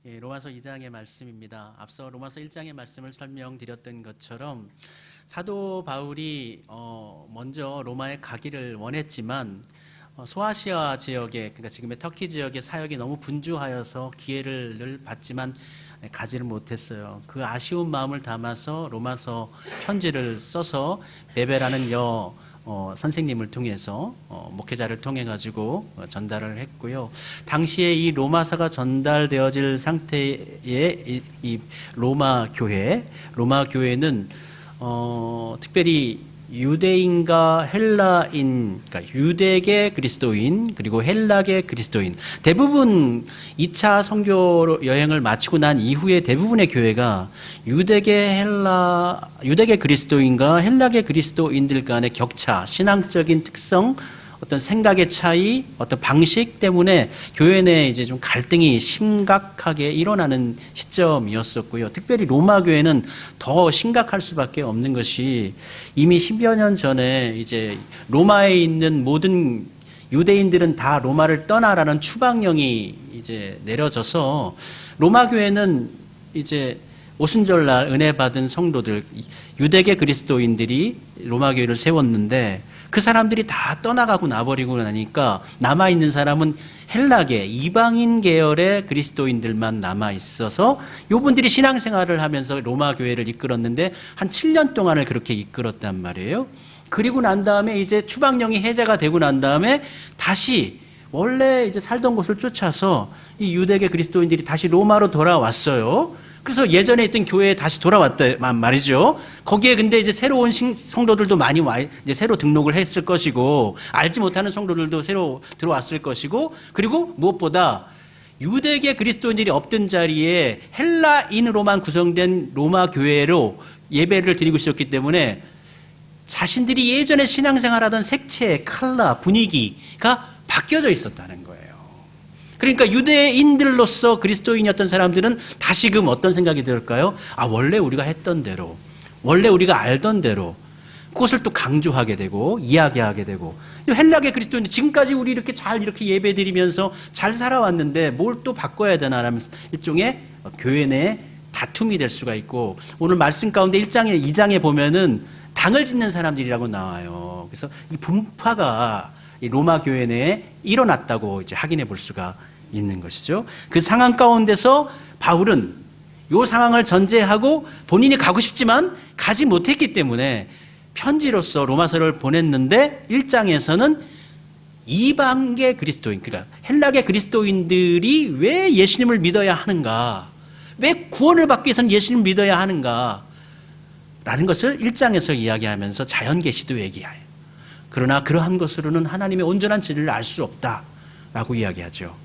로마서 2장의 말씀입니다. 앞서 로마서 1장의 말씀을 설명드렸던 것처럼 사도 바울이 먼저 로마에 가기를 원했지만 소아시아 지역에, 그러니까 지금의 터키 지역의 사역이 너무 분주하여서 기회를 늘 받지만 가지를 못했어요. 그 아쉬운 마음을 담아서 로마서 편지를 써서 베베라는 선생님을 통해서 목회자를 통해 가지고 전달을 했고요. 당시에 이 로마서가 전달되어질 상태의 이 로마 교회는 특별히 유대인과 헬라인, 그러니까 유대계 그리스도인 그리고 헬라계 그리스도인, 대부분 2차 선교 여행을 마치고 난 이후에 대부분의 교회가 유대계 그리스도인과 헬라계 그리스도인들 간의 격차, 신앙적인 특성, 어떤 생각의 차이, 어떤 방식 때문에 교회 내에 이제 좀 갈등이 심각하게 일어나는 시점이었었고요. 특별히 로마 교회는 더 심각할 수밖에 없는 것이 이미 10여 년 전에 이제 로마에 있는 모든 유대인들은 다 로마를 떠나라는 추방령이 이제 내려져서 로마 교회는 이제 오순절날 은혜 받은 성도들, 유대계 그리스도인들이 로마 교회를 세웠는데 그 사람들이 다 떠나가고 나버리고 나니까 남아있는 사람은 헬라계, 이방인 계열의 그리스도인들만 남아있어서 요분들이 신앙생활을 하면서 로마 교회를 이끌었는데 한 7년 동안을 그렇게 이끌었단 말이에요. 그리고 난 다음에 이제 추방령이 해제가 되고 난 다음에 다시 원래 이제 살던 곳을 쫓아서 이 유대계 그리스도인들이 다시 로마로 돌아왔어요. 그래서 예전에 있던 교회에 다시 돌아왔단 말이죠. 거기에 근데 이제 새로운 성도들도 많이 이제 새로 등록을 했을 것이고, 알지 못하는 성도들도 새로 들어왔을 것이고, 그리고 무엇보다 유대계 그리스도인들이 없던 자리에 헬라인으로만 구성된 로마 교회로 예배를 드리고 있었기 때문에 자신들이 예전에 신앙생활하던 색채, 컬러, 분위기가 바뀌어져 있었다는 거예요. 그러니까 유대인들로서 그리스도인이었던 사람들은 다시금 어떤 생각이 들을까요? 원래 우리가 했던 대로, 원래 우리가 알던 대로, 그것을 또 강조하게 되고 이야기하게 되고, 헬라계 그리스도인들 지금까지 우리 이렇게 예배드리면서 잘 살아왔는데 뭘 또 바꿔야 되나라는 일종의 교회 내 다툼이 될 수가 있고, 오늘 말씀 가운데 2장에 보면은 당을 짓는 사람들이라고 나와요. 그래서 이 분파가 이 로마 교회 내에 일어났다고 이제 확인해 볼 수가 있는 것이죠. 그 상황 가운데서 바울은 이 상황을 전제하고 본인이 가고 싶지만 가지 못했기 때문에 편지로서 로마서를 보냈는데 1장에서는 이방계 그리스도인, 그러니까 헬라계 그리스도인들이 왜 예수님을 믿어야 하는가, 왜 구원을 받기 위해서는 예수님을 믿어야 하는가 라는 것을 1장에서 이야기하면서 자연계시도 얘기해요. 그러나 그러한 것으로는 하나님의 온전한 진리를 알 수 없다라고 이야기하죠.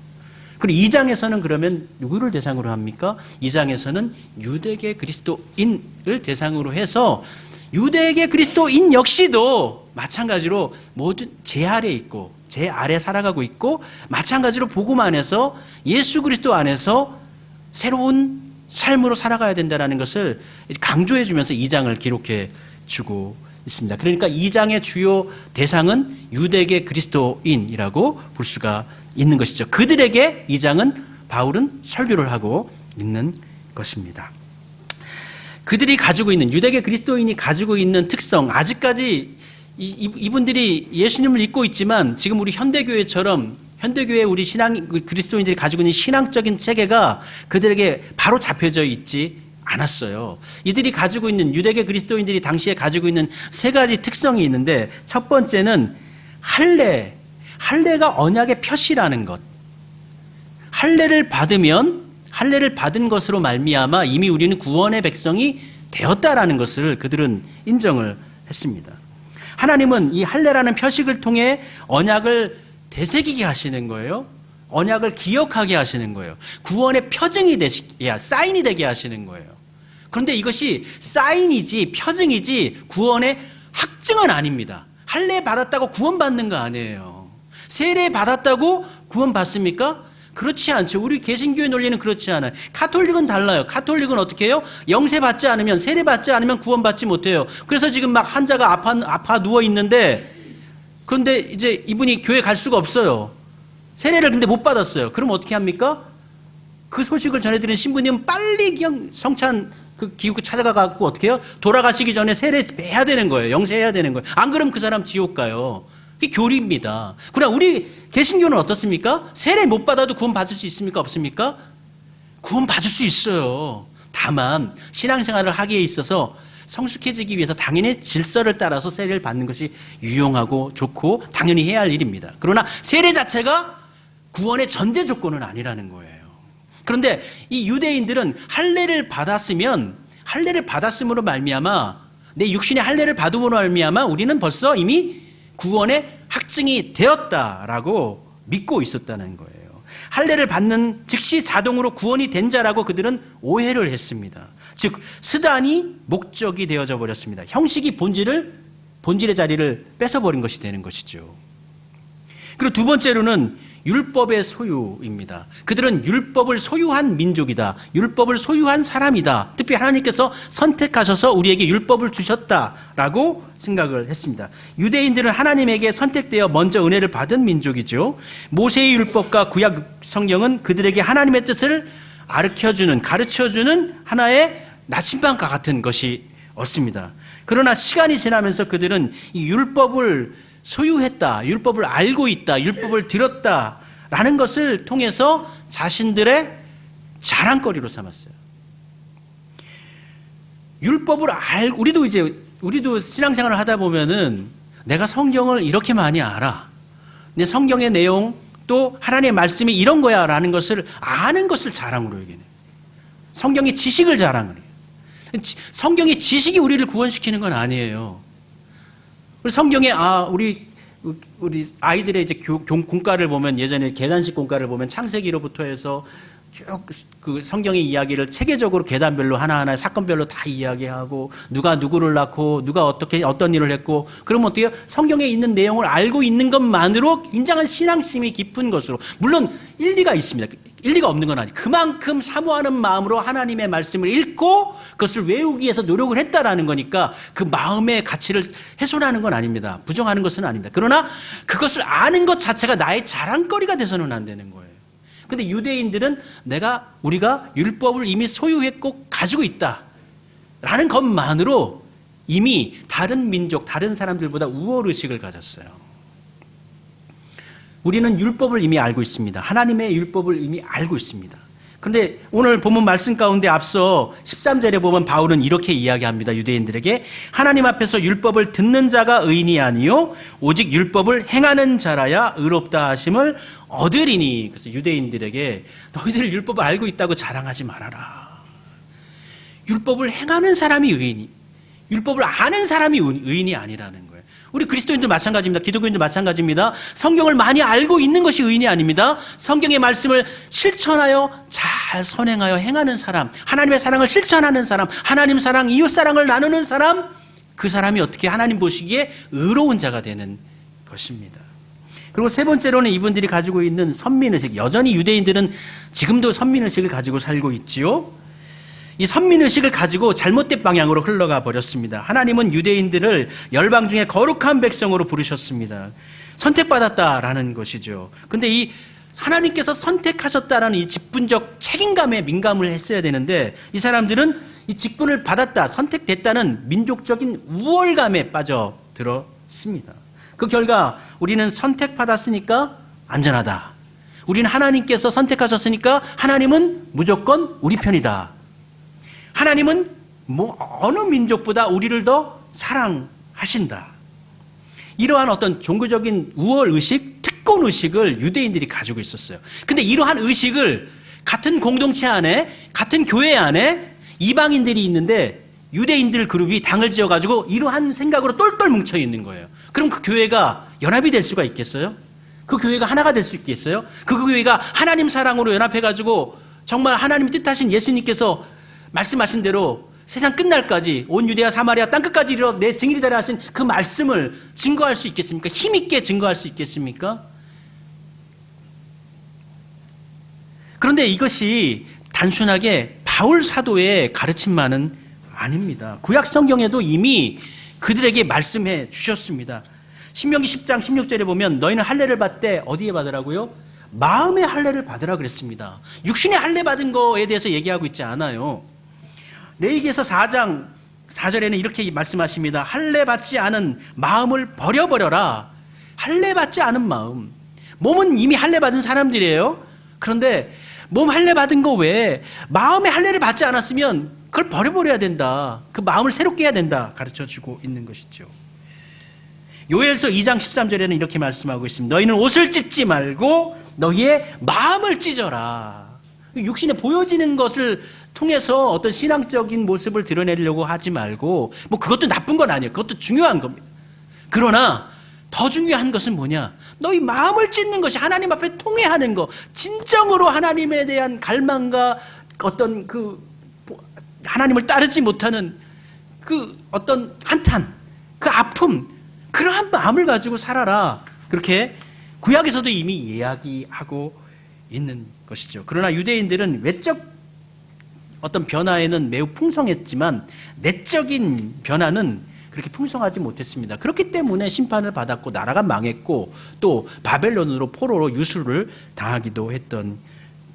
그리고 2장에서는 그러면 누구를 대상으로 합니까? 2장에서는 유대계 그리스도인을 대상으로 해서 유대계 그리스도인 역시도 마찬가지로 모든 제 아래 있고 제 아래 살아가고 있고, 마찬가지로 복음 안에서 예수 그리스도 안에서 새로운 삶으로 살아가야 된다는 것을 강조해 주면서 2장을 기록해 주고 있습니다. 그러니까 2장의 주요 대상은 유대계 그리스도인이라고 볼 수가 있는 것이죠. 그들에게 2장은 바울은 설교를 하고 있는 것입니다. 그들이 가지고 있는, 유대계 그리스도인이 가지고 있는 특성, 아직까지 이분들이 예수님을 믿고 있지만 지금 우리 현대교회처럼 현대교회 우리 그리스도인들이 가지고 있는 신앙적인 체계가 그들에게 바로 잡혀져 있지 않았어요. 이들이 가지고 있는, 유대계 그리스도인들이 당시에 가지고 있는 세 가지 특성이 있는데, 첫 번째는 할례가 언약의 표시라는 것. 할례를 받은 것으로 말미암아 이미 우리는 구원의 백성이 되었다라는 것을 그들은 인정을 했습니다. 하나님은 이 할례라는 표식을 통해 언약을 되새기게 하시는 거예요. 언약을 기억하게 하시는 거예요. 구원의 표징이 사인이 되게 하시는 거예요. 그런데 이것이 사인이지 표징이지 구원의 확증은 아닙니다. 할례 받았다고 구원받는 거 아니에요. 세례 받았다고 구원받습니까? 그렇지 않죠. 우리 개신교의 논리는 그렇지 않아요. 가톨릭은 달라요. 가톨릭은 어떻게 해요? 영세 받지 않으면, 세례 받지 않으면 구원받지 못해요. 그래서 지금 막 환자가 아파 누워 있는데, 그런데 이제 이분이 교회 갈 수가 없어요. 세례를 근데 못 받았어요. 그럼 어떻게 합니까? 그 소식을 전해드린 신부님은 빨리 그냥 성찬 그 기웃고 찾아가갖고 어떻게 해요? 돌아가시기 전에 세례 해야 되는 거예요. 영세해야 되는 거예요. 안 그러면 그 사람 지옥 가요. 그게 교리입니다. 그러나 우리 개신교는 어떻습니까? 세례 못 받아도 구원 받을 수 있습니까? 없습니까? 구원 받을 수 있어요. 다만 신앙생활을 하기에 있어서 성숙해지기 위해서 당연히 질서를 따라서 세례를 받는 것이 유용하고 좋고 당연히 해야 할 일입니다. 그러나 세례 자체가 구원의 전제 조건은 아니라는 거예요. 그런데 이 유대인들은 할례를 받았음으로 말미암아 내 육신의 할례를 받음으로 말미암아 우리는 벌써 이미 구원의 확증이 되었다라고 믿고 있었다는 거예요. 할례를 받는 즉시 자동으로 구원이 된 자라고 그들은 오해를 했습니다. 즉 스단이 목적이 되어져 버렸습니다. 형식이 본질의 자리를 뺏어버린 것이 되는 것이죠. 그리고 두 번째로는 율법의 소유입니다. 그들은 율법을 소유한 민족이다. 율법을 소유한 사람이다. 특별히 하나님께서 선택하셔서 우리에게 율법을 주셨다라고 생각을 했습니다. 유대인들은 하나님에게 선택되어 먼저 은혜를 받은 민족이죠. 모세의 율법과 구약 성경은 그들에게 하나님의 뜻을 가르쳐주는 하나의 나침반과 같은 것이었습니다. 그러나 시간이 지나면서 그들은 이 율법을 소유했다, 율법을 알고 있다, 율법을 들었다라는 것을 통해서 자신들의 자랑거리로 삼았어요. 율법을 우리도 신앙생활을 하다 보면은 내가 성경을 이렇게 많이 알아. 내 성경의 내용 또 하나님의 말씀이 이런 거야라는 것을 아는 것을 자랑으로 여기네. 성경의 지식을 자랑을 해요. 성경의 지식이 우리를 구원시키는 건 아니에요. 성경에 우리 아이들의 이제 공과를 보면 예전에 계단식 공과를 보면 창세기로부터 해서 쭉 그 성경의 이야기를 체계적으로 계단별로 하나하나 사건별로 다 이야기하고 누가 누구를 낳고 누가 어떤 일을 했고 그러면 어떻게 해요? 성경에 있는 내용을 알고 있는 것만으로 굉장한 신앙심이 깊은 것으로 물론 일리가 있습니다. 일리가 없는 건 아니에요. 그만큼 사모하는 마음으로 하나님의 말씀을 읽고 그것을 외우기 위해서 노력을 했다라는 거니까 그 마음의 가치를 훼손하는 건 아닙니다. 부정하는 것은 아닙니다. 그러나 그것을 아는 것 자체가 나의 자랑거리가 돼서는 안 되는 거예요. 근데 유대인들은 우리가 율법을 이미 소유했고 가지고 있다라는 것만으로 이미 다른 민족, 다른 사람들보다 우월의식을 가졌어요. 우리는 율법을 이미 알고 있습니다. 하나님의 율법을 이미 알고 있습니다. 그런데 오늘 본문 말씀 가운데 앞서 13절에 보면 바울은 이렇게 이야기합니다. 유대인들에게 하나님 앞에서 율법을 듣는 자가 의인이 아니요 오직 율법을 행하는 자라야 의롭다 하심을 얻으리니. 그래서 유대인들에게 너희들 율법을 알고 있다고 자랑하지 말아라. 율법을 행하는 사람이 의인이, 율법을 아는 사람이 의인이 아니라는 거예요. 우리 그리스도인도 마찬가지입니다. 기독교인도 마찬가지입니다. 성경을 많이 알고 있는 것이 의인이 아닙니다. 성경의 말씀을 실천하여 잘 선행하여 행하는 사람, 하나님의 사랑을 실천하는 사람, 하나님 사랑, 이웃 사랑을 나누는 사람, 그 사람이 어떻게 하나님 보시기에 의로운 자가 되는 것입니다. 그리고 세 번째로는 이분들이 가지고 있는 선민의식. 여전히 유대인들은 지금도 선민의식을 가지고 살고 있지요. 이 선민의식을 가지고 잘못된 방향으로 흘러가 버렸습니다. 하나님은 유대인들을 열방 중에 거룩한 백성으로 부르셨습니다. 선택받았다라는 것이죠. 근데 이 하나님께서 선택하셨다라는 이 직분적 책임감에 민감을 했어야 되는데 이 사람들은 이 직분을 받았다, 선택됐다는 민족적인 우월감에 빠져들었습니다. 그 결과 우리는 선택받았으니까 안전하다. 우리는 하나님께서 선택하셨으니까 하나님은 무조건 우리 편이다. 하나님은 어느 민족보다 우리를 더 사랑하신다. 이러한 어떤 종교적인 우월의식, 특권의식을 유대인들이 가지고 있었어요. 근데 이러한 의식을 같은 공동체 안에, 같은 교회 안에 이방인들이 있는데 유대인들 그룹이 당을 지어가지고 이러한 생각으로 똘똘 뭉쳐 있는 거예요. 그럼 그 교회가 연합이 될 수가 있겠어요? 그 교회가 하나가 될 수 있겠어요? 그 교회가 하나님 사랑으로 연합해가지고 정말 하나님 뜻하신 예수님께서 말씀하신 대로 세상 끝날까지 온 유대와 사마리아 땅끝까지 이르러 내 증인이 되라 하신 그 말씀을 증거할 수 있겠습니까? 힘있게 증거할 수 있겠습니까? 그런데 이것이 단순하게 바울 사도의 가르침만은 아닙니다. 구약 성경에도 이미 그들에게 말씀해 주셨습니다. 신명기 10장 16절에 보면 너희는 할례를 받되 어디에 받으라고요? 마음의 할례를 받으라 그랬습니다. 육신의 할례 받은 거에 대해서 얘기하고 있지 않아요. 레위기에서 4장 4절에는 이렇게 말씀하십니다. 할례 받지 않은 마음을 버려버려라. 할례 받지 않은 마음. 몸은 이미 할례 받은 사람들이에요. 그런데 몸 할례 받은 거 외에 마음의 할례를 받지 않았으면 그걸 버려버려야 된다. 그 마음을 새롭게 해야 된다. 가르쳐주고 있는 것이죠. 요엘서 2장 13절에는 이렇게 말씀하고 있습니다. 너희는 옷을 찢지 말고 너희의 마음을 찢어라. 육신에 보여지는 것을 통해서 어떤 신앙적인 모습을 드러내려고 하지 말고, 뭐 그것도 나쁜 건 아니에요. 그것도 중요한 겁니다. 그러나 더 중요한 것은 뭐냐? 너희 마음을 찢는 것이 하나님 앞에 통회하는 것, 진정으로 하나님에 대한 갈망과 어떤 그 하나님을 따르지 못하는 그 어떤 한탄, 그 아픔, 그러한 마음을 가지고 살아라. 그렇게 구약에서도 이미 이야기하고 있는 것이죠. 그러나 유대인들은 외적 어떤 변화에는 매우 풍성했지만 내적인 변화는 그렇게 풍성하지 못했습니다. 그렇기 때문에 심판을 받았고 나라가 망했고 또 바벨론으로 포로로 유수를 당하기도 했던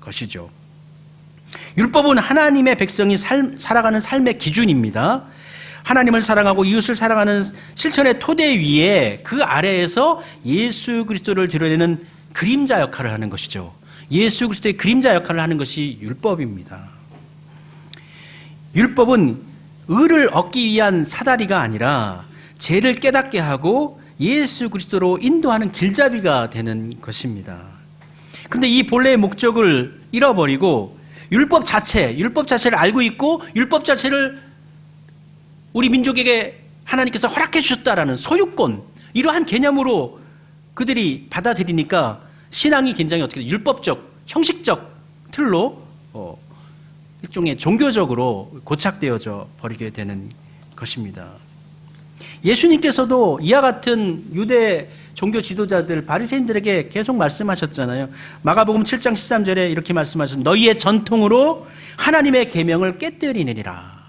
것이죠. 율법은 하나님의 백성이 살아가는 삶의 기준입니다. 하나님을 사랑하고 이웃을 사랑하는 실천의 토대 위에 그 아래에서 예수 그리스도를 드러내는 그림자 역할을 하는 것이죠. 예수 그리스도의 그림자 역할을 하는 것이 율법입니다. 율법은 의를 얻기 위한 사다리가 아니라 죄를 깨닫게 하고 예수 그리스도로 인도하는 길잡이가 되는 것입니다. 그런데 이 본래의 목적을 잃어버리고 율법 자체를 알고 있고 율법 자체를 우리 민족에게 하나님께서 허락해 주셨다라는 소유권, 이러한 개념으로 그들이 받아들이니까 신앙이 굉장히 어떻게 율법적, 형식적 틀로 일종의 종교적으로 고착되어져 버리게 되는 것입니다. 예수님께서도 이와 같은 유대 종교 지도자들 바리새인들에게 계속 말씀하셨잖아요. 마가복음 7장 13절에 이렇게 말씀하셨습니다. 너희의 전통으로 하나님의 계명을 깨뜨리느니라.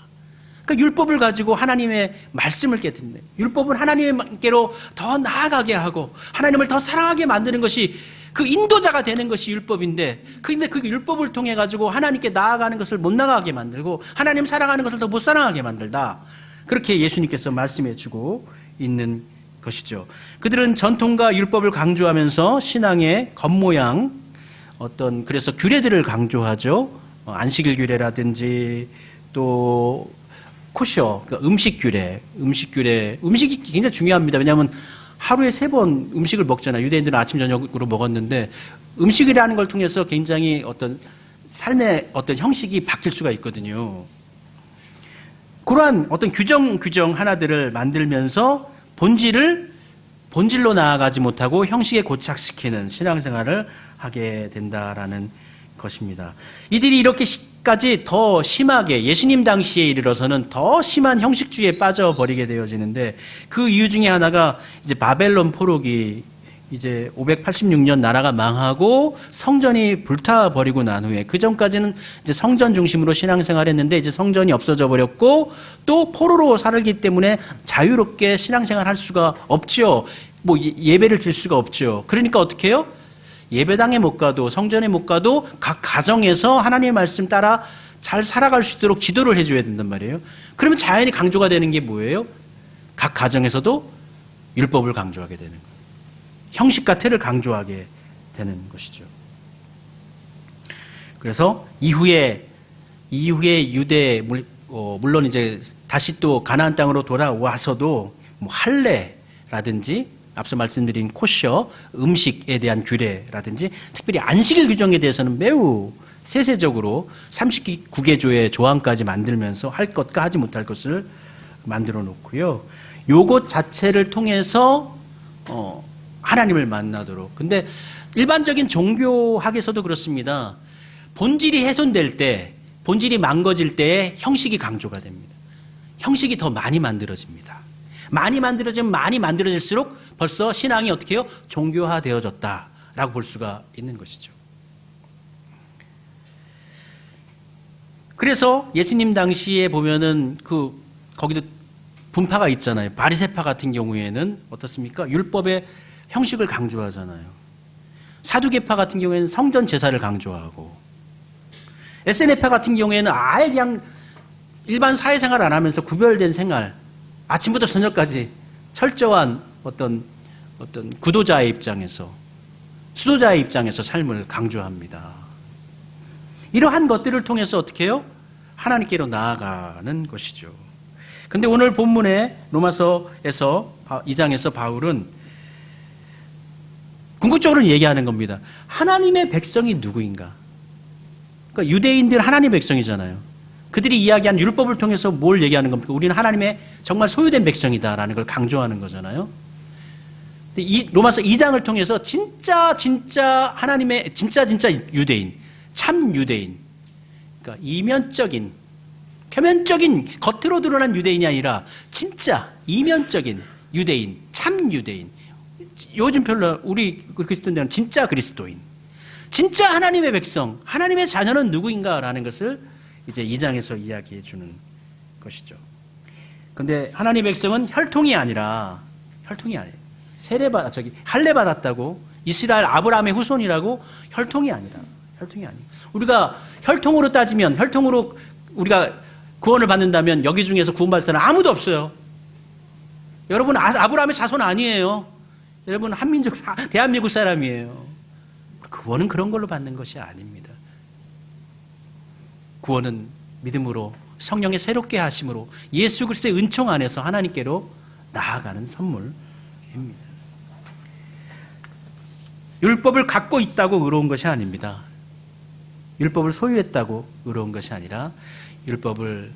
그러니까 율법을 가지고 하나님의 말씀을 깨뜨린다. 율법은 하나님께로 더 나아가게 하고 하나님을 더 사랑하게 만드는 것이 그 인도자가 되는 것이 율법인데, 근데 그 율법을 통해 가지고 하나님께 나아가는 것을 못 나가게 만들고 하나님 사랑하는 것을 더 못 사랑하게 만들다. 그렇게 예수님께서 말씀해 주고 있는 것이죠. 그들은 전통과 율법을 강조하면서 신앙의 겉모양, 그래서 규례들을 강조하죠. 안식일 규례라든지 또 코셔, 그러니까 음식이 굉장히 중요합니다. 왜냐하면 하루에 3번 음식을 먹잖아요. 유대인들은 아침 저녁으로 먹었는데 음식이라는 걸 통해서 굉장히 어떤 삶의 어떤 형식이 바뀔 수가 있거든요. 그러한 어떤 규정 하나들을 만들면서 본질로 나아가지 못하고 형식에 고착시키는 신앙생활을 하게 된다라는 것입니다. 이들이 이렇게까지 더 심하게 예수님 당시에 이르러서는 더 심한 형식주의에 빠져버리게 되어지는데 그 이유 중에 하나가 이제 바벨론 포로기 이제 586년 나라가 망하고 성전이 불타버리고 난 후에, 그 전까지는 이제 성전 중심으로 신앙생활했는데 이제 성전이 없어져 버렸고 또 포로로 살기 때문에 자유롭게 신앙생활 할 수가 없죠. 뭐 예배를 드릴 수가 없죠. 그러니까 어떻게 해요? 예배당에 못 가도 성전에 못 가도 각 가정에서 하나님의 말씀 따라 잘 살아갈 수 있도록 지도를 해줘야 된단 말이에요. 그러면 자연히 강조가 되는 게 뭐예요? 각 가정에서도 율법을 강조하게 되는 거예요. 형식과 틀을 강조하게 되는 것이죠. 그래서 이후에 유대, 물론 이제 다시 또 가나안 땅으로 돌아와서도 뭐 할례라든지 앞서 말씀드린 코셔, 음식에 대한 규례라든지 특별히 안식일 규정에 대해서는 매우 세세적으로 39개조의 조항까지 만들면서 할 것과 하지 못할 것을 만들어 놓고요. 요것 자체를 통해서 하나님을 만나도록. 근데 일반적인 종교학에서도 그렇습니다. 본질이 훼손될 때, 본질이 망가질 때에 형식이 강조가 됩니다. 형식이 더 많이 만들어집니다. 많이 만들어질수록 벌써 신앙이 어떻게 해요? 종교화되어졌다라고 볼 수가 있는 것이죠. 그래서 예수님 당시에 보면은 거기도 분파가 있잖아요. 바리새파 같은 경우에는 어떻습니까? 율법의 형식을 강조하잖아요. 사두개파 같은 경우에는 성전 제사를 강조하고, SNF파 같은 경우에는 아예 그냥 일반 사회생활 안 하면서 구별된 생활, 아침부터 저녁까지 철저한 어떤 구도자의 입장에서, 수도자의 입장에서 삶을 강조합니다. 이러한 것들을 통해서 어떻게 해요? 하나님께로 나아가는 것이죠. 그런데 오늘 본문의 로마서에서 2장에서 바울은 궁극적으로 얘기하는 겁니다. 하나님의 백성이 누구인가? 그러니까 유대인들 하나님의 백성이잖아요. 그들이 이야기한 율법을 통해서 뭘 얘기하는 겁니까? 우리는 하나님의 정말 소유된 백성이다라는 걸 강조하는 거잖아요. 이 로마서 2장을 통해서 진짜 하나님의 진짜 유대인, 참 유대인, 그러니까 이면적인, 표면적인 겉으로 드러난 유대인이 아니라 진짜 이면적인 유대인, 참 유대인. 요즘 별로 우리 그리스도인들은 진짜 그리스도인, 진짜 하나님의 백성, 하나님의 자녀는 누구인가라는 것을 이제 2장에서 이야기해 주는 것이죠. 그런데 하나님의 백성은 혈통이 아니에요. 할례 받았다고 이스라엘 아브라함의 후손이라고 혈통이 아니에요. 우리가 혈통으로 따지면, 혈통으로 우리가 구원을 받는다면 여기 중에서 구원받을 사람은 아무도 없어요. 여러분 아브라함의 자손 아니에요. 여러분 한민족 대한민국 사람이에요. 구원은 그런 걸로 받는 것이 아닙니다. 구원은 믿음으로, 성령의 새롭게 하심으로, 예수 그리스도의 은총 안에서 하나님께로 나아가는 선물입니다. 율법을 갖고 있다고 의로운 것이 아닙니다. 율법을 소유했다고 의로운 것이 아니라 율법을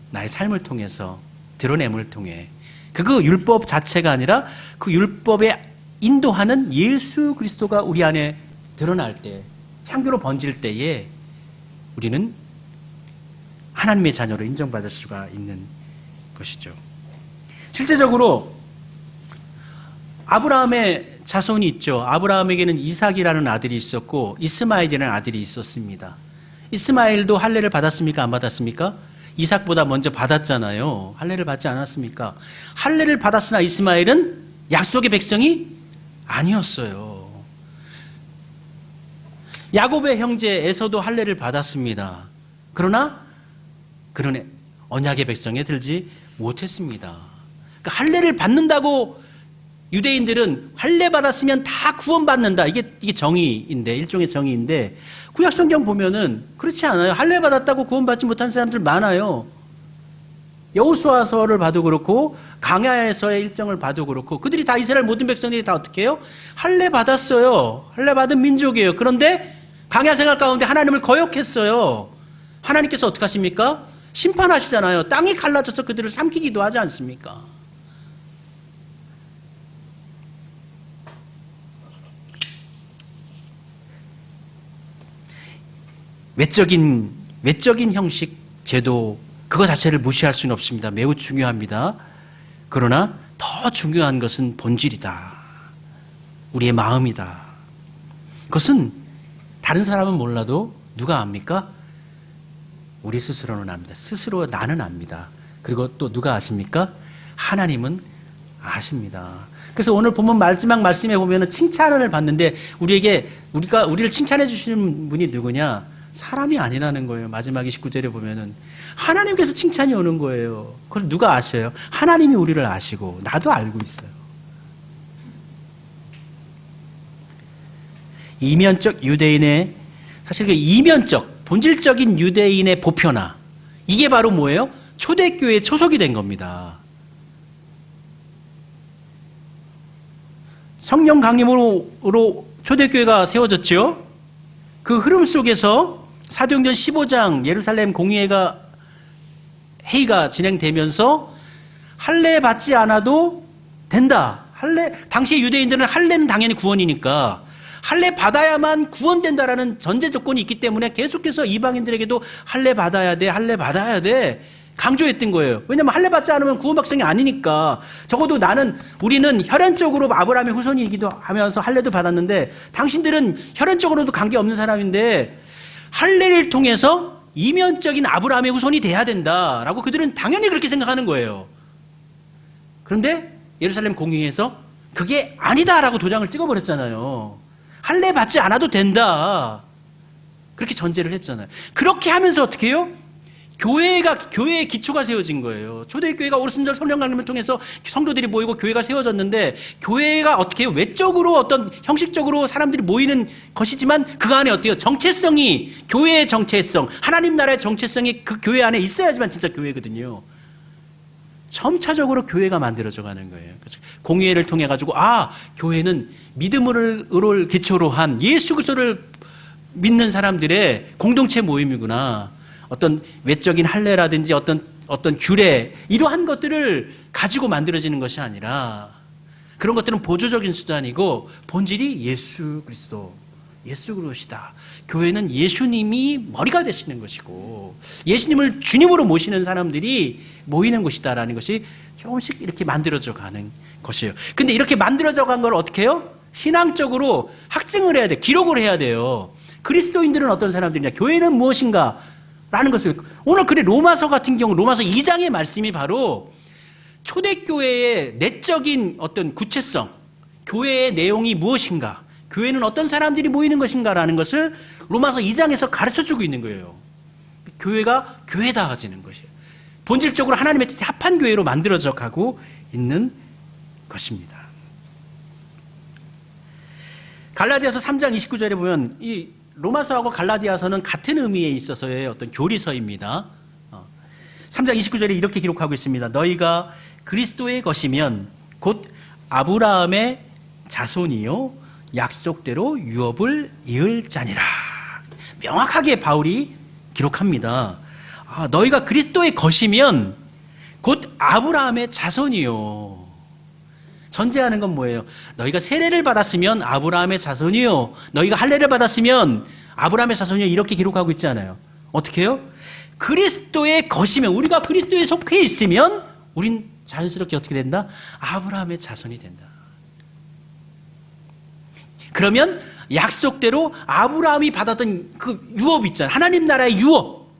나의 삶을 통해서 드러냄을 통해, 그 율법 자체가 아니라 그 율법에 인도하는 예수 그리스도가 우리 안에 드러날 때, 향기로 번질 때에 우리는 하나님의 자녀로 인정받을 수가 있는 것이죠. 실제적으로 아브라함의 자손이 있죠. 아브라함에게는 이삭이라는 아들이 있었고 이스마엘이라는 아들이 있었습니다. 이스마엘도 할례를 받았습니까? 안 받았습니까? 이삭보다 먼저 받았잖아요. 할례를 받지 않았습니까? 할례를 받았으나 이스마엘은 약속의 백성이 아니었어요. 야곱의 형제 에서도 할례를 받았습니다. 그러나 그는 언약의 백성에 들지 못했습니다. 그러니까 할례를 받는다고 유대인들은 할례 받았으면 다 구원받는다. 이게 정의인데, 일종의 정의인데, 구약성경 보면은 그렇지 않아요. 할례 받았다고 구원받지 못한 사람들 많아요. 여호수아서를 봐도 그렇고 강야에서의 일정을 봐도 그렇고 그들이 다 이스라엘 모든 백성들이 다 어떻게 해요? 할례 받았어요. 할례 받은 민족이에요. 그런데 강야 생활 가운데 하나님을 거역했어요. 하나님께서 어떻게 하십니까? 심판하시잖아요. 땅이 갈라져서 그들을 삼키기도 하지 않습니까? 외적인 형식, 제도, 그거 자체를 무시할 수는 없습니다. 매우 중요합니다. 그러나 더 중요한 것은 본질이다. 우리의 마음이다. 그것은 다른 사람은 몰라도 누가 압니까? 우리 스스로는 압니다. 스스로 나는 압니다. 그리고 또 누가 아십니까? 하나님은 아십니다. 그래서 오늘 본문 마지막 말씀에 보면은 칭찬을 받는데 우리를 칭찬해 주시는 분이 누구냐? 사람이 아니라는 거예요. 마지막 29절에 보면은 하나님께서 칭찬이 오는 거예요. 그걸 누가 아셔요? 하나님이 우리를 아시고 나도 알고 있어요. 이면적 유대인의, 사실 그 이면적 본질적인 유대인의 보편화, 이게 바로 뭐예요? 초대교회에 초석이 된 겁니다. 성령 강림으로 초대교회가 세워졌죠. 그 흐름 속에서 사도행전 15장 예루살렘 공의회가 진행되면서 할례 받지 않아도 된다. 당시 유대인들은 할례는 당연히 구원이니까 할례 받아야만 구원된다라는 전제 조건이 있기 때문에 계속해서 이방인들에게도 할례 받아야 돼 강조했던 거예요. 왜냐하면 할례 받지 않으면 구원 백성이 아니니까. 적어도 우리는 혈연적으로 아브라함의 후손이기도 하면서 할례도 받았는데 당신들은 혈연적으로도 관계없는 사람인데 할례를 통해서 이면적인 아브라함의 후손이 돼야 된다라고 그들은 당연히 그렇게 생각하는 거예요. 그런데 예루살렘 공의회에서 그게 아니다라고 도장을 찍어버렸잖아요. 할례 받지 않아도 된다. 그렇게 전제를 했잖아요. 그렇게 하면서 어떻게 해요? 교회의 기초가 세워진 거예요. 초대교회가 오순절 성령 강림을 통해서 성도들이 모이고 교회가 세워졌는데, 교회가 어떻게 해요? 외적으로 어떤 형식적으로 사람들이 모이는 것이지만 그 안에 어때요? 정체성이, 교회의 정체성, 하나님 나라의 정체성이 그 교회 안에 있어야지만 진짜 교회거든요. 점차적으로 교회가 만들어져 가는 거예요. 공의회를 통해 가지고 교회는 믿음을 기초로 한 예수 그리스도를 믿는 사람들의 공동체 모임이구나. 어떤 외적인 할례라든지 어떤 규례, 이러한 것들을 가지고 만들어지는 것이 아니라, 그런 것들은 보조적인 수단이고 본질이 예수 그리스도시다. 교회는 예수님이 머리가 되시는 것이고 예수님을 주님으로 모시는 사람들이 모이는 곳이다라는 것이 조금씩 이렇게 만들어져 가는 것이에요. 근데 이렇게 만들어져 간 걸 어떻게 해요? 신앙적으로 확증을 해야 돼. 기록을 해야 돼요. 그리스도인들은 어떤 사람들이냐, 교회는 무엇인가 라는 것을, 오늘 그래 로마서 같은 경우 로마서 2장의 말씀이 바로 초대교회의 내적인 어떤 구체성, 교회의 내용이 무엇인가, 교회는 어떤 사람들이 모이는 것인가라는 것을 로마서 2장에서 가르쳐주고 있는 거예요. 교회가 교회다워지는 것이에요. 본질적으로 하나님의 뜻에 합한 교회로 만들어져 가고 있는 것입니다. 갈라디아서 3장 29절에 보면 이 로마서하고 갈라디아서는 같은 의미에 있어서의 어떤 교리서입니다. 3장 29절에 이렇게 기록하고 있습니다. 너희가 그리스도의 것이면 곧 아브라함의 자손이요 약속대로 유업을 이을 자니라. 명확하게 바울이 기록합니다. 너희가 그리스도의 것이면 곧 아브라함의 자손이요. 전제하는 건 뭐예요? 너희가 세례를 받았으면 아브라함의 자손이요, 너희가 할례를 받았으면 아브라함의 자손이요, 이렇게 기록하고 있지 않아요? 어떻게 해요? 그리스도의 것이면, 우리가 그리스도에 속해 있으면 우린 자연스럽게 어떻게 된다? 아브라함의 자손이 된다. 그러면 약속대로 아브라함이 받았던 그 유업 있잖아요. 하나님 나라의 유업,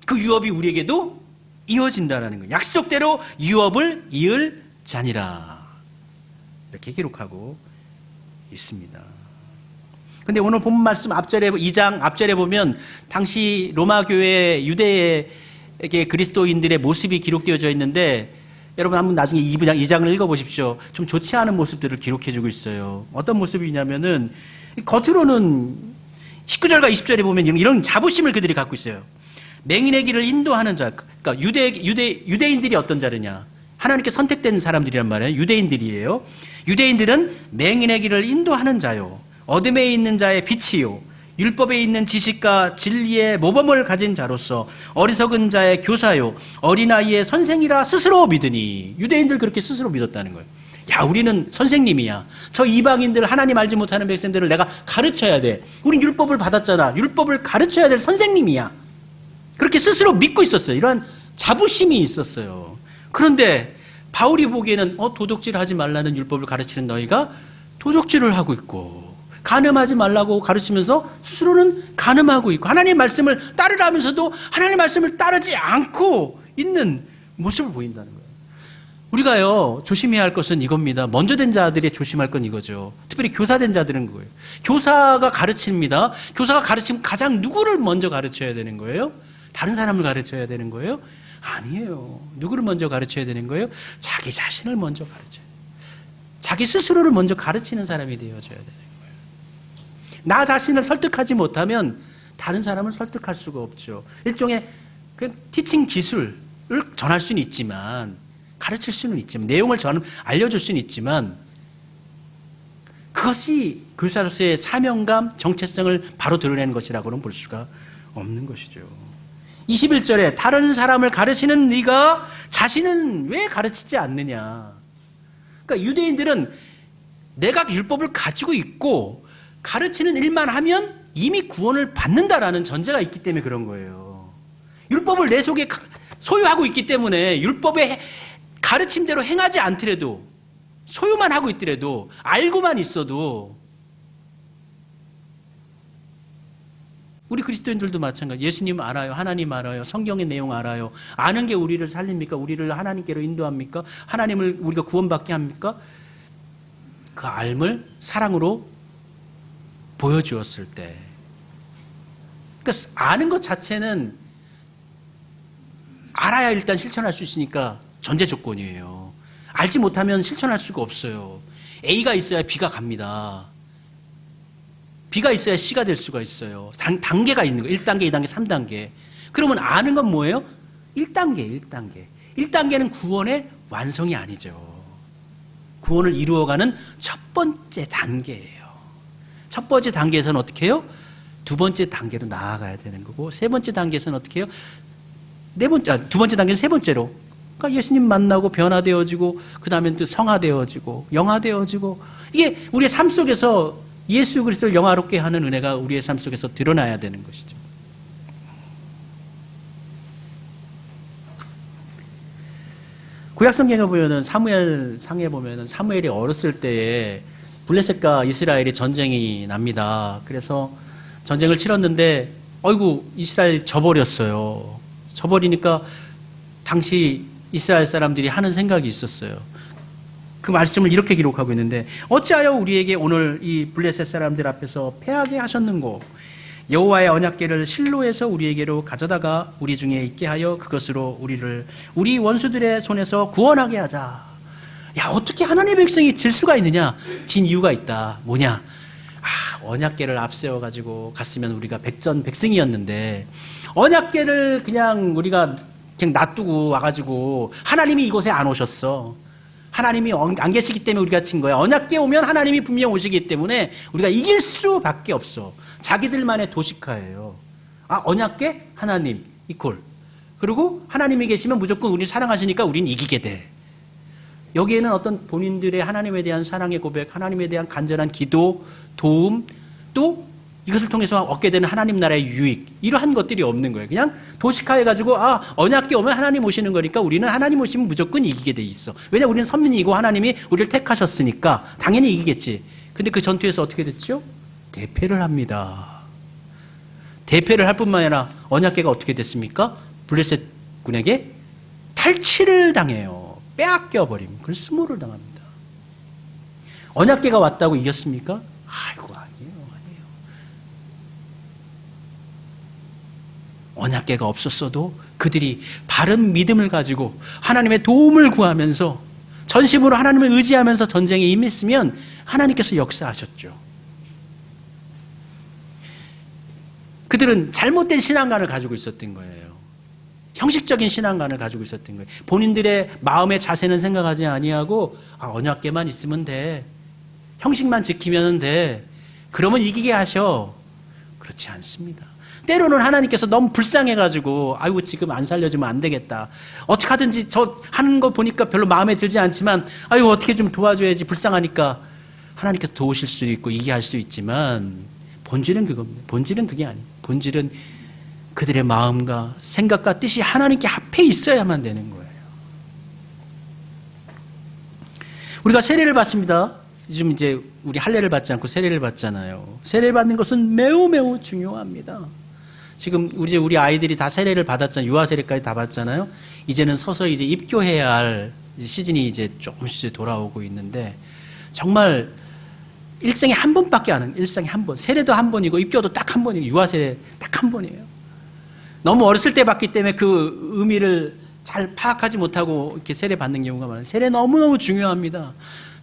그 유업이 우리에게도 이어진다는 거예요. 약속대로 유업을 이을 자니라, 이렇게 기록하고 있습니다. 근데 오늘 본 말씀 앞절에 2장 앞절에 보면 당시 로마 교회 유대의 그리스도인들의 모습이 기록되어져 있는데, 여러분 한번 나중에 2장을 읽어보십시오. 좀 좋지 않은 모습들을 기록해주고 있어요. 어떤 모습이냐면은, 겉으로는 19절과 20절에 보면 이런 자부심을 그들이 갖고 있어요. 맹인의 길을 인도하는 자, 그러니까 유대인들이 어떤 자느냐, 하나님께 선택된 사람들이란 말이에요. 유대인들이에요. 유대인들은 맹인의 길을 인도하는 자요, 어둠에 있는 자의 빛이요, 율법에 있는 지식과 진리의 모범을 가진 자로서 어리석은 자의 교사요, 어린아이의 선생이라 스스로 믿으니. 유대인들 그렇게 스스로 믿었다는 거예요. 야, 우리는 선생님이야. 저 이방인들, 하나님 알지 못하는 백성들을 내가 가르쳐야 돼. 우린 율법을 받았잖아. 율법을 가르쳐야 될 선생님이야. 그렇게 스스로 믿고 있었어요. 이러한 자부심이 있었어요. 그런데 바울이 보기에는 도둑질 하지 말라는 율법을 가르치는 너희가 도둑질을 하고 있고, 간음하지 말라고 가르치면서 스스로는 간음하고 있고, 하나님의 말씀을 따르라면서도 하나님의 말씀을 따르지 않고 있는 모습을 보인다는 거예요. 우리가요 조심해야 할 것은 이겁니다. 먼저 된 자들이 조심할 건 이거죠. 특별히 교사된 자들은 그거예요. 교사가 가르칩니다. 교사가 가르치면 가장 누구를 먼저 가르쳐야 되는 거예요? 다른 사람을 가르쳐야 되는 거예요? 아니에요. 누구를 먼저 가르쳐야 되는 거예요? 자기 자신을 먼저 가르쳐요. 자기 스스로를 먼저 가르치는 사람이 되어져야 되는 거예요. 나 자신을 설득하지 못하면 다른 사람을 설득할 수가 없죠. 일종의 그 티칭 기술을 전할 수는 있지만, 가르칠 수는 있지만, 내용을 알려줄 수는 있지만, 그것이 교사로서의 사명감, 정체성을 바로 드러내는 것이라고는 볼 수가 없는 것이죠. 21절에 다른 사람을 가르치는 네가 자신은 왜 가르치지 않느냐. 그러니까 유대인들은 내가 율법을 가지고 있고 가르치는 일만 하면 이미 구원을 받는다라는 전제가 있기 때문에 그런 거예요. 율법을 내 속에 소유하고 있기 때문에 율법의 가르침대로 행하지 않더라도, 소유만 하고 있더라도, 알고만 있어도, 우리 그리스도인들도 마찬가지. 예수님 알아요. 하나님 알아요. 성경의 내용 알아요. 아는 게 우리를 살립니까? 우리를 하나님께로 인도합니까? 하나님을 우리가 구원받게 합니까? 그 알을 사랑으로 보여주었을 때. 그러니까 아는 것 자체는 알아야 일단 실천할 수 있으니까 전제 조건이에요. 알지 못하면 실천할 수가 없어요. A가 있어야 B가 갑니다. B가 있어야 C가 될 수가 있어요. 단계가 있는 거예요. 1단계, 2단계, 3단계. 그러면 아는 건 뭐예요? 1단계, 1단계. 1단계는 구원의 완성이 아니죠. 구원을 이루어가는 첫 번째 단계예요. 첫 번째 단계에서는 어떻게 해요? 두 번째 단계로 나아가야 되는 거고, 세 번째 단계에서는 어떻게 해요? 두 번째 단계는 세 번째로. 그러니까 예수님 만나고 변화되어지고, 그 다음에 또 성화되어지고, 영화되어지고, 이게 우리의 삶 속에서 예수 그리스도를 영화롭게 하는 은혜가 우리의 삶 속에서 드러나야 되는 것이죠. 구약성경에 보면은 사무엘 상에 보면은 사무엘이 어렸을 때에 블레셋과 이스라엘이 전쟁이 납니다. 그래서 전쟁을 치렀는데, 어이구, 이스라엘 져버렸어요. 져버리니까 당시 이스라엘 사람들이 하는 생각이 있었어요. 그 말씀을 이렇게 기록하고 있는데, 어찌하여 우리에게 오늘 이 블레셋 사람들 앞에서 패하게 하셨는고, 여호와의 언약궤를 실로에서 우리에게로 가져다가 우리 중에 있게 하여 그것으로 우리를 우리 원수들의 손에서 구원하게 하자. 야, 어떻게 하나님의 백성이 질 수가 있느냐? 진 이유가 있다. 뭐냐? 언약궤를 앞세워가지고 갔으면 우리가 백전백승이었는데, 언약궤를 그냥 우리가 그냥 놔두고 와가지고 하나님이 이곳에 안 오셨어. 하나님이 안 계시기 때문에 우리가 진 거야. 언약궤 오면 하나님이 분명 오시기 때문에 우리가 이길 수밖에 없어. 자기들만의 도식화예요. 언약궤 하나님 이퀄. 그리고 하나님이 계시면 무조건 우리 사랑하시니까 우린 이기게 돼. 여기에는 어떤 본인들의 하나님에 대한 사랑의 고백, 하나님에 대한 간절한 기도, 도움, 또 이것을 통해서 얻게 되는 하나님 나라의 유익, 이러한 것들이 없는 거예요. 그냥 도식화해가지고 언약궤 오면 하나님 오시는 거니까 우리는 하나님 오시면 무조건 이기게 돼 있어. 왜냐, 우리는 선민이고 하나님이 우리를 택하셨으니까 당연히 이기겠지. 근데 그 전투에서 어떻게 됐죠? 대패를 합니다. 대패를 할 뿐만 아니라 언약궤가 어떻게 됐습니까? 블레셋 군에게 탈취를 당해요. 빼앗겨 버림. 그걸 수모를 당합니다. 언약궤가 왔다고 이겼습니까? 아이고, 아니에요. 언약궤가 없었어도 그들이 바른 믿음을 가지고 하나님의 도움을 구하면서 전심으로 하나님을 의지하면서 전쟁에 임했으면 하나님께서 역사하셨죠. 그들은 잘못된 신앙관을 가지고 있었던 거예요. 형식적인 신앙관을 가지고 있었던 거예요. 본인들의 마음의 자세는 생각하지 아니하고 언약궤만 있으면 돼. 형식만 지키면 돼. 그러면 이기게 하셔. 그렇지 않습니다. 때로는 하나님께서 너무 불쌍해가지고 아이고 지금 안 살려주면 안 되겠다. 어떻게 하든지 저 하는 거 보니까 별로 마음에 들지 않지만 아이고 어떻게 좀 도와줘야지 불쌍하니까 하나님께서 도우실 수도 있고 이기게 할 수도 있지만 본질은 그겁니다. 본질은 그게 아니에요. 본질은 그들의 마음과 생각과 뜻이 하나님께 합해 있어야만 되는 거예요. 우리가 세례를 받습니다. 요즘 이제 우리 할례를 받지 않고 세례를 받잖아요. 세례를 받는 것은 매우 매우 중요합니다. 지금 우리 아이들이 다 세례를 받았잖아요. 유아 세례까지 다 받잖아요. 이제는 서서히 이제 입교해야 할 시즌이 이제 조금씩 돌아오고 있는데 정말 일생에 한 번밖에 안 하는, 일생에 한 번. 세례도 한 번이고 입교도 딱 한 번이고 유아 세례 딱 한 번이에요. 너무 어렸을 때 받기 때문에 그 의미를 잘 파악하지 못하고 이렇게 세례 받는 경우가 많아요. 세례 너무너무 중요합니다.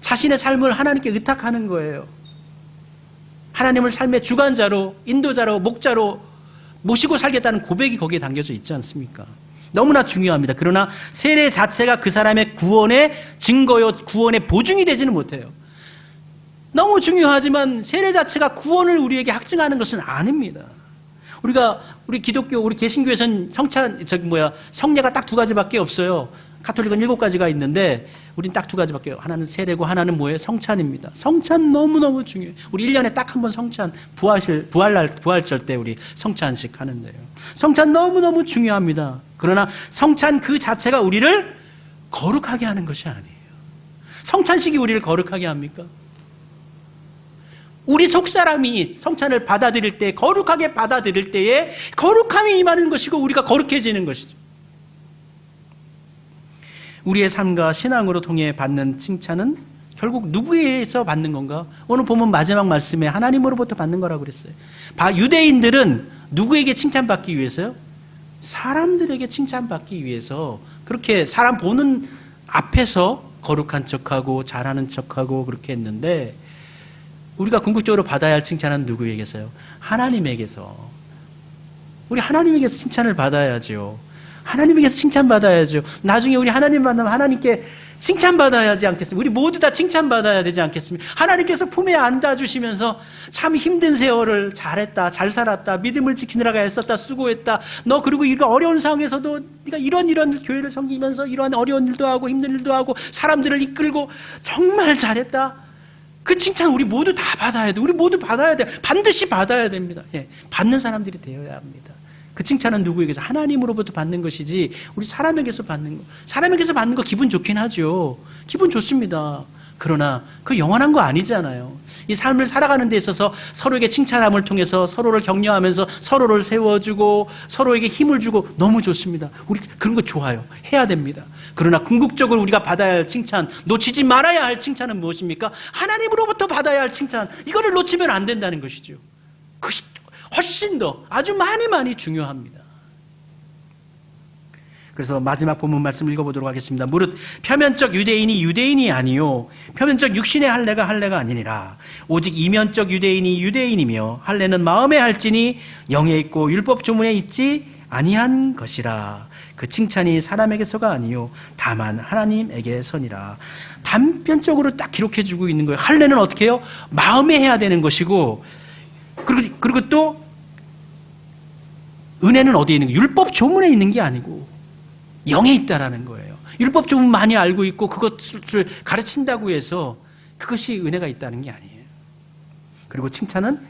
자신의 삶을 하나님께 의탁하는 거예요. 하나님을 삶의 주관자로, 인도자로, 목자로 모시고 살겠다는 고백이 거기에 담겨져 있지 않습니까? 너무나 중요합니다. 그러나 세례 자체가 그 사람의 구원의 증거요, 구원의 보증이 되지는 못해요. 너무 중요하지만 세례 자체가 구원을 우리에게 확증하는 것은 아닙니다. 우리 기독교, 우리 개신교에서는 성례가 딱 두 가지밖에 없어요. 가톨릭은 7가지가 있는데 우린 딱 2가지밖에. 하나는 세례고 하나는 뭐예요? 성찬입니다. 성찬 너무너무 중요해요. 우리 1년에 딱 한 번 성찬, 부활절 때 우리 성찬식 하는데요. 성찬 너무너무 중요합니다. 그러나 성찬 그 자체가 우리를 거룩하게 하는 것이 아니에요. 성찬식이 우리를 거룩하게 합니까? 우리 속사람이 성찬을 받아들일 때, 거룩하게 받아들일 때에 거룩함이 임하는 것이고 우리가 거룩해지는 것이죠. 우리의 삶과 신앙으로 통해 받는 칭찬은 결국 누구에서 받는 건가? 오늘 보면 마지막 말씀에 하나님으로부터 받는 거라고 그랬어요. 유대인들은 누구에게 칭찬받기 위해서요? 사람들에게 칭찬받기 위해서 그렇게 사람 보는 앞에서 거룩한 척하고 잘하는 척하고 그렇게 했는데, 우리가 궁극적으로 받아야 할 칭찬은 누구에게서요? 하나님에게서. 우리 하나님에게서 칭찬을 받아야죠. 하나님에게서 칭찬받아야죠. 나중에 우리 하나님 만나면 하나님께 칭찬받아야 하지 않겠습니까? 우리 모두 다 칭찬받아야 되지 않겠습니까? 하나님께서 품에 안아주시면서 참 힘든 세월을 잘했다, 잘 살았다, 믿음을 지키느라가 애썼다, 수고했다. 너 그리고 이거 어려운 상황에서도 네가 이런 교회를 섬기면서 이러한 어려운 일도 하고 힘든 일도 하고 사람들을 이끌고 정말 잘했다. 그 칭찬 우리 모두 다 받아야 돼. 우리 모두 받아야 돼. 반드시 받아야 됩니다. 예, 받는 사람들이 되어야 합니다. 그 칭찬은 누구에게서? 하나님으로부터 받는 것이지 우리 사람에게서 받는 거. 사람에게서 받는 거 기분 좋긴 하죠. 기분 좋습니다. 그러나 그 영원한 거 아니잖아요. 이 삶을 살아가는 데 있어서 서로에게 칭찬함을 통해서 서로를 격려하면서 서로를 세워주고 서로에게 힘을 주고 너무 좋습니다. 우리 그런 거 좋아요. 해야 됩니다. 그러나 궁극적으로 우리가 받아야 할 칭찬, 놓치지 말아야 할 칭찬은 무엇입니까? 하나님으로부터 받아야 할 칭찬. 이거를 놓치면 안 된다는 것이죠. 그것이 훨씬 더 아주 많이 중요합니다. 그래서 마지막 본문 말씀 읽어보도록 하겠습니다. 무릇 표면적 유대인이 유대인이 아니요 표면적 육신의 할례가 할례가 아니니라. 오직 이면적 유대인이 유대인이며 할례는 마음에 할지니 영에 있고 율법 조문에 있지 아니한 것이라. 그 칭찬이 사람에게서가 아니요 다만 하나님에게서니라. 단편적으로 딱 기록해주고 있는 거예요. 할례는 어떻게 해요? 마음에 해야 되는 것이고, 그리고 또 은혜는 어디에 있는 거예요? 율법 조문에 있는 게 아니고 영에 있다라는 거예요. 율법 조문 많이 알고 있고 그것을 가르친다고 해서 그것이 은혜가 있다는 게 아니에요. 그리고 칭찬은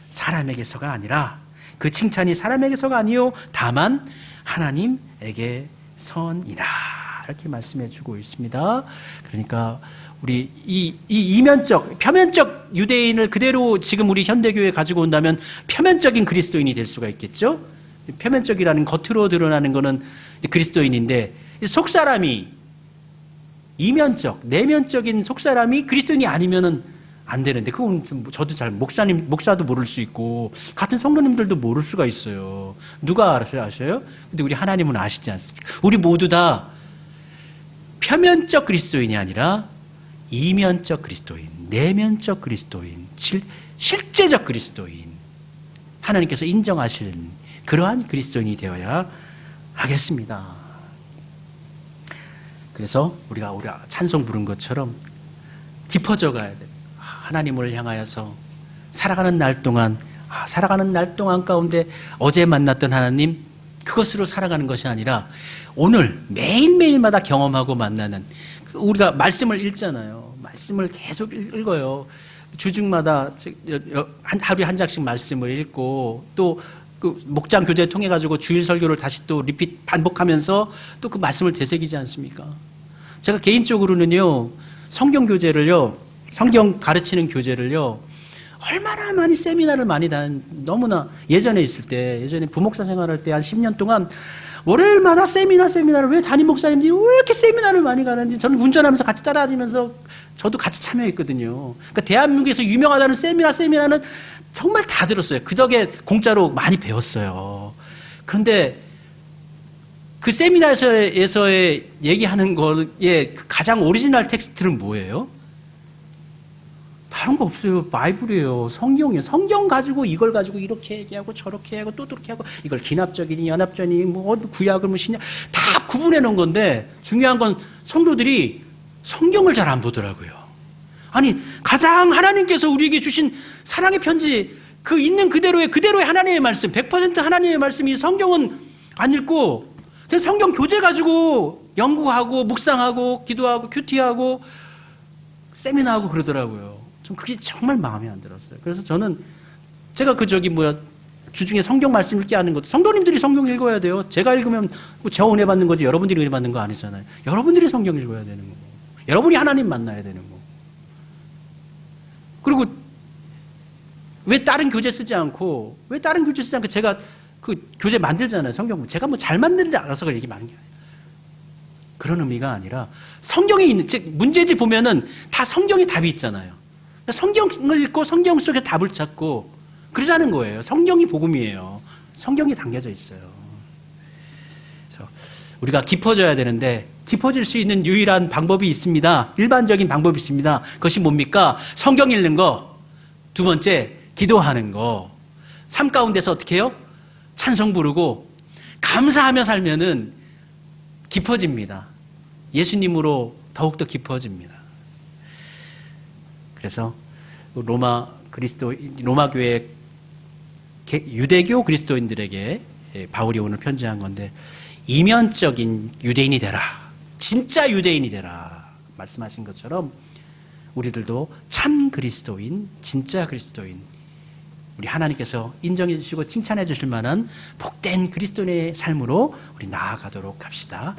사람에게서가 아니라, 그 칭찬이 사람에게서가 아니요 다만 하나님에게선이라, 이렇게 말씀해 주고 있습니다. 그러니까 우리 이 이면적, 표면적 유대인을 그대로 지금 우리 현대교회에 가지고 온다면 표면적인 그리스도인이 될 수가 있겠죠. 표면적이라는 겉으로 드러나는 거는 그리스도인인데, 속사람이 이면적, 내면적인 속사람이 그리스도인이 아니면은 안 되는데, 그건 좀 저도 잘 목사도 모를 수 있고 같은 성도님들도 모를 수가 있어요. 누가 아셔요? 근데 우리 하나님은 아시지 않습니까? 우리 모두 다 표면적 그리스도인이 아니라 이면적 그리스도인, 내면적 그리스도인, 실제적 그리스도인, 하나님께서 인정하시는 그러한 그리스도인이 되어야 하겠습니다. 그래서 우리가 찬송 부른 것처럼 깊어져 가야 돼. 하나님을 향하여서 살아가는 날 동안 가운데 어제 만났던 하나님, 그것으로 살아가는 것이 아니라 오늘 매일매일마다 경험하고 만나는, 우리가 말씀을 읽잖아요. 말씀을 계속 읽어요. 주중마다 하루에 한 장씩 말씀을 읽고, 또 그 목장 교제 통해 가지고 주일 설교를 다시 또 리핏 반복하면서 또 그 말씀을 되새기지 않습니까? 제가 개인적으로는요, 성경 교재를요, 성경 가르치는 교재를요, 얼마나 많이 세미나를 많이 너무나 예전에 부목사 생활할 때 한 10년 동안 월요일마다 세미나를, 왜 담임 목사님들이 왜 이렇게 세미나를 많이 가는지 저는 운전하면서 같이 따라다니면서 저도 같이 참여했거든요. 그러니까 대한민국에서 유명하다는 세미나는 정말 다 들었어요. 그 덕에 공짜로 많이 배웠어요. 그런데 그 세미나에서의 얘기하는 거에 가장 오리지널 텍스트는 뭐예요? 다른 거 없어요. 바이블이에요. 성경이에요. 성경 가지고 이걸 가지고 이렇게 얘기하고 저렇게 하고 또 그렇게 하고, 이걸 기납적이니 연합전이니 뭐 구약을 뭐 신약 다 구분해 놓은 건데, 중요한 건 성도들이 성경을 잘 안 보더라고요. 아니, 가장 하나님께서 우리에게 주신 사랑의 편지, 그 있는 그대로의 하나님의 말씀, 100% 하나님의 말씀이 성경은 안 읽고 그냥 성경 교재 가지고 연구하고 묵상하고 기도하고 큐티하고 세미나하고 그러더라고요. 좀 그게 정말 마음에 안 들었어요. 그래서 제가 주중에 성경 말씀 읽게 하는 것도, 성도님들이 성경 읽어야 돼요. 제가 읽으면 저 은혜 받는 거지 여러분들이 은혜 받는 거 아니잖아요. 여러분들이 성경 읽어야 되는 거고, 여러분이 하나님 만나야 되는 거고. 그리고 왜 다른 교재 쓰지 않고 제가 그 교재 만들잖아요. 성경 제가 뭐 잘 만드는지 알아서 그 얘기 많은 게 아니에요. 그런 의미가 아니라 성경에 있는, 즉 문제지 보면은 다 성경에 답이 있잖아요. 성경을 읽고 성경 속에 답을 찾고 그러자는 거예요. 성경이 복음이에요. 성경이 담겨져 있어요. 그래서 우리가 깊어져야 되는데 깊어질 수 있는 유일한 방법이 있습니다. 일반적인 방법이 있습니다. 그것이 뭡니까? 성경 읽는 거. 두 번째, 기도하는 거. 삶 가운데서 어떻게 해요? 찬송 부르고 감사하며 살면은 깊어집니다. 예수님으로 더욱더 깊어집니다. 그래서 로마 교회 유대교 그리스도인들에게 바울이 오늘 편지한 건데, 이면적인 유대인이 되라. 진짜 유대인이 되라. 말씀하신 것처럼 우리들도 참 그리스도인, 진짜 그리스도인, 우리 하나님께서 인정해 주시고 칭찬해 주실 만한 복된 그리스도인의 삶으로 우리 나아가도록 합시다.